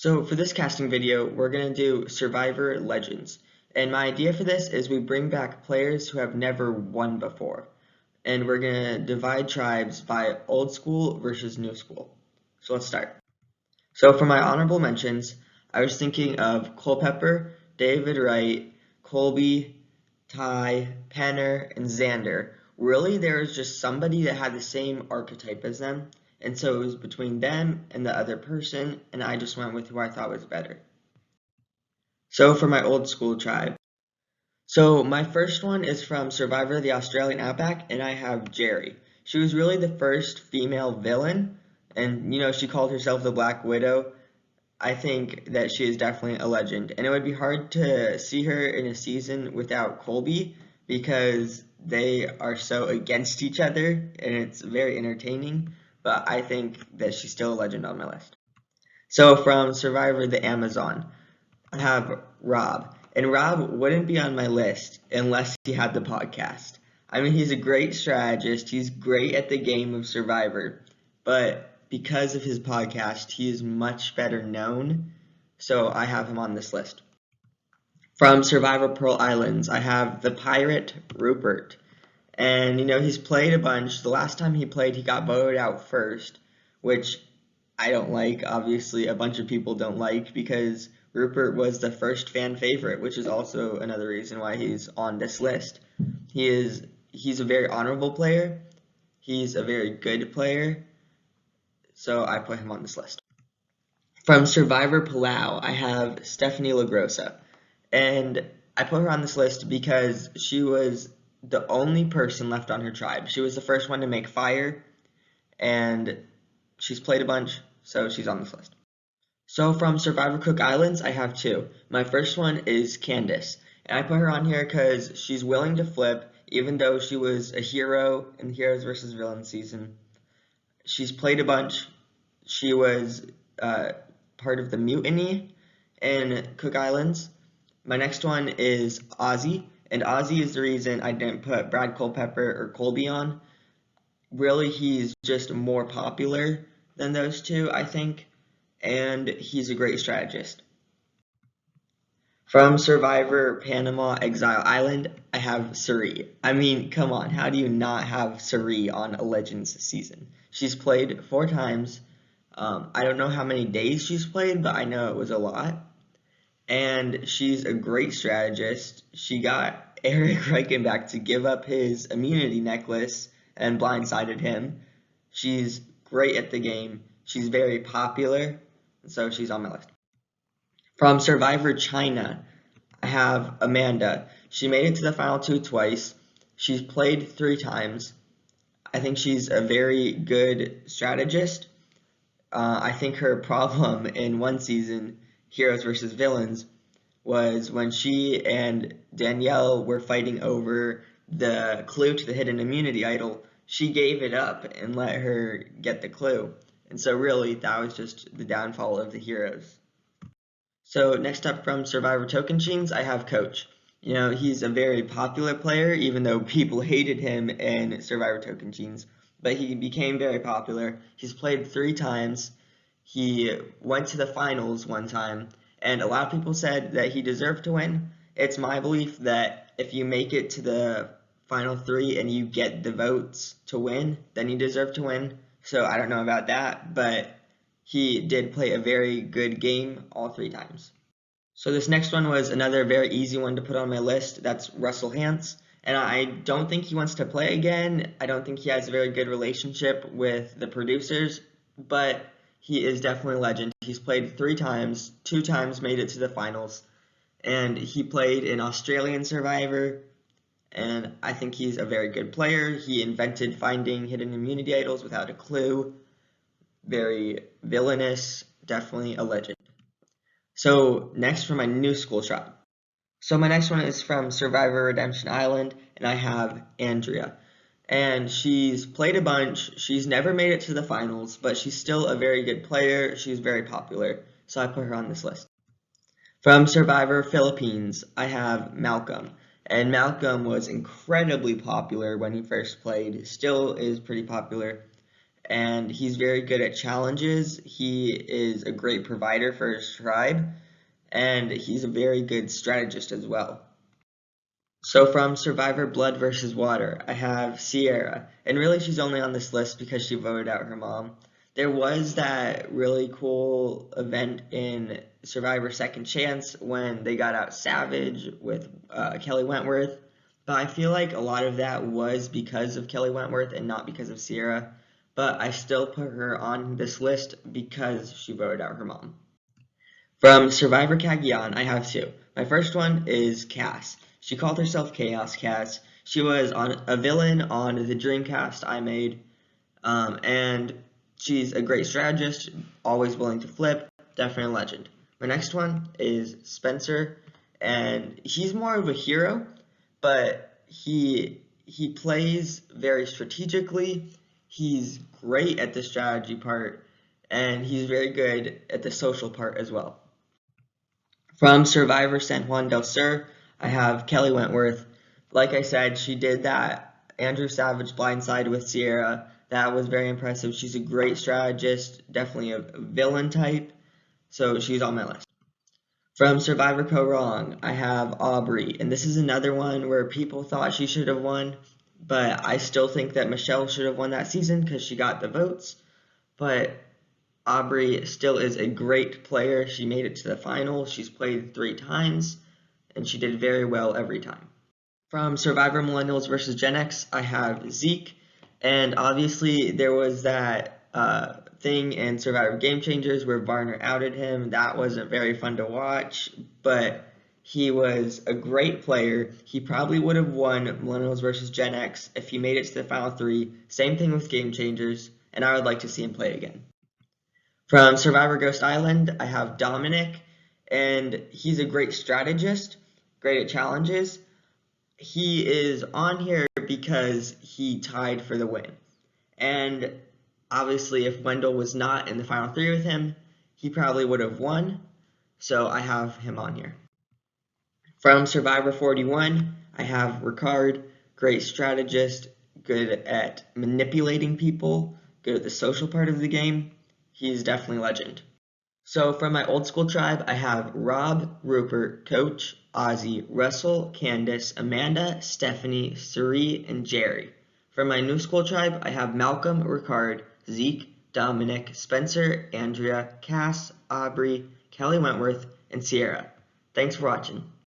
So for this casting video, we're going to do Survivor Legends. And my idea for this is we bring back players who have never won before. And we're going to divide tribes by old school versus new school. So let's start. So for my honorable mentions, I was thinking of Culpepper, David Wright, Colby, Ty, Penner, and Xander. Really, there was just somebody that had the same archetype as them, and so it was between them and the other person, and I just went with who I thought was better. So for my old school tribe. So my first one is from Survivor of the Australian Outback, and I have Jerry. She was really the first female villain, and she called herself the Black Widow. I think that she is definitely a legend, and it would be hard to see her in a season without Colby because they are so against each other, and it's very entertaining. But I think that she's still a legend on my list. So from Survivor the Amazon, I have Rob, and Rob wouldn't be on my list unless he had the podcast. I mean, he's a great strategist. He's great at the game of Survivor, but because of his podcast, he is much better known, so I have him on this list. From Survivor Pearl Islands, I have the pirate Rupert. And he's played a bunch. The last time he played, he got voted out first, which I don't like. Obviously, a bunch of people don't like because Rupert was the first fan favorite, which is also another reason why he's on this list. He's a very honorable player. He's a very good player, so I put him on this list. From Survivor Palau, I have Stephanie LaGrossa, and I put her on this list because she was the only person left on her tribe. She was the first one to make fire, and she's played a bunch, so she's on this list. So from Survivor Cook Islands, I have two. My first one is Candace, and I put her on here because she's willing to flip, even though she was a hero in Heroes vs. Villains season. She's played a bunch. She was part of the mutiny in Cook Islands. My next one is Ozzy, and Ozzy is the reason I didn't put Brad Culpepper or Colby on. Really, he's just more popular than those two, I think, and he's a great strategist. From Survivor Panama Exile Island, I have Suri. I mean, come on, how do you not have Suri on a Legends season? She's played 4 times. I don't know how many days she's played, but I know it was a lot. And she's a great strategist. She got Eric Reichenbach to give up his immunity necklace and blindsided him. She's great at the game. She's very popular, so she's on my list. From Survivor China, I have Amanda. She made it to the final 2 twice. She's played 3 times. I think she's a very good strategist. I think her problem in one season, Heroes vs. Villains, was when she and Danielle were fighting over the clue to the hidden immunity idol. She gave it up and let her get the clue. And so really, that was just the downfall of the heroes. So next up from Survivor Tocantins, I have Coach. He's a very popular player, even though people hated him in Survivor Tocantins. But he became very popular. He's played 3 times. He went to the finals 1 time, and a lot of people said that he deserved to win. It's my belief that if you make it to the final 3 and you get the votes to win, then you deserve to win. So I don't know about that, but he did play a very good game all 3 times. So this next one was another very easy one to put on my list. That's Russell Hantz. And I don't think he wants to play again. I don't think he has a very good relationship with the producers, but he is definitely a legend. He's played 3 times, 2 times made it to the finals, and he played in Australian Survivor, and I think he's a very good player. He invented finding hidden immunity idols without a clue. Very villainous, definitely a legend. So next for my new school tribe. So my next one is from Survivor Redemption Island, and I have Andrea. And she's played a bunch. She's never made it to the finals, but she's still a very good player. She's very popular, so I put her on this list. From Survivor Philippines, I have Malcolm. And Malcolm was incredibly popular when he first played, still is pretty popular. and he's very good at challenges. He is a great provider for his tribe, and he's a very good strategist as well. So from Survivor Blood versus Water, I have Sierra, and really she's only on this list because she voted out her mom. There was that really cool event in Survivor Second Chance when they got out Savage with Kelly Wentworth, but I feel like a lot of that was because of Kelly Wentworth and not because of Sierra, but I still put her on this list because she voted out her mom. From Survivor Cagayan, I have two. My first one is Cass. She called herself Chaos Cass. She was on a villain on the Dreamcast I made, and she's a great strategist, always willing to flip, definitely a legend. My next one is Spencer, and he's more of a hero, but he plays very strategically. He's great at the strategy part, and he's very good at the social part as well. From Survivor San Juan del Sur, I have Kelly Wentworth. Like I said, she did that Andrew Savage blindside with Sierra. That was very impressive. She's a great strategist, definitely a villain type, so she's on my list. From Survivor Co. Wrong, I have Aubrey, and this is another one where people thought she should have won, but I still think that Michelle should have won that season because she got the votes. But Aubrey still is a great player. She made it to the final. She's played 3 times, and she did very well every time. From Survivor Millennials versus Gen X, I have Zeke, and obviously there was that thing in Survivor Game Changers where Varner outed him. That wasn't very fun to watch, but he was a great player. He probably would have won Millennials versus Gen X if he made it to the final 3. Same thing with Game Changers, and I would like to see him play again. From Survivor Ghost Island, I have Dominic, and he's a great strategist, great at challenges. He is on here because he tied for the win. And obviously, if Wendell was not in the final 3 with him, he probably would have won. So I have him on here. From Survivor 41, I have Ricard, great strategist, good at manipulating people, good at the social part of the game. He's definitely a legend. So from my old school tribe, I have Rob, Rupert, Coach, Ozzy, Russell, Candace, Amanda, Stephanie, Suri, and Jerry. From my new school tribe, I have Malcolm, Ricard, Zeke, Dominic, Spencer, Andrea, Cass, Aubrey, Kelly Wentworth, and Sierra. Thanks for watching.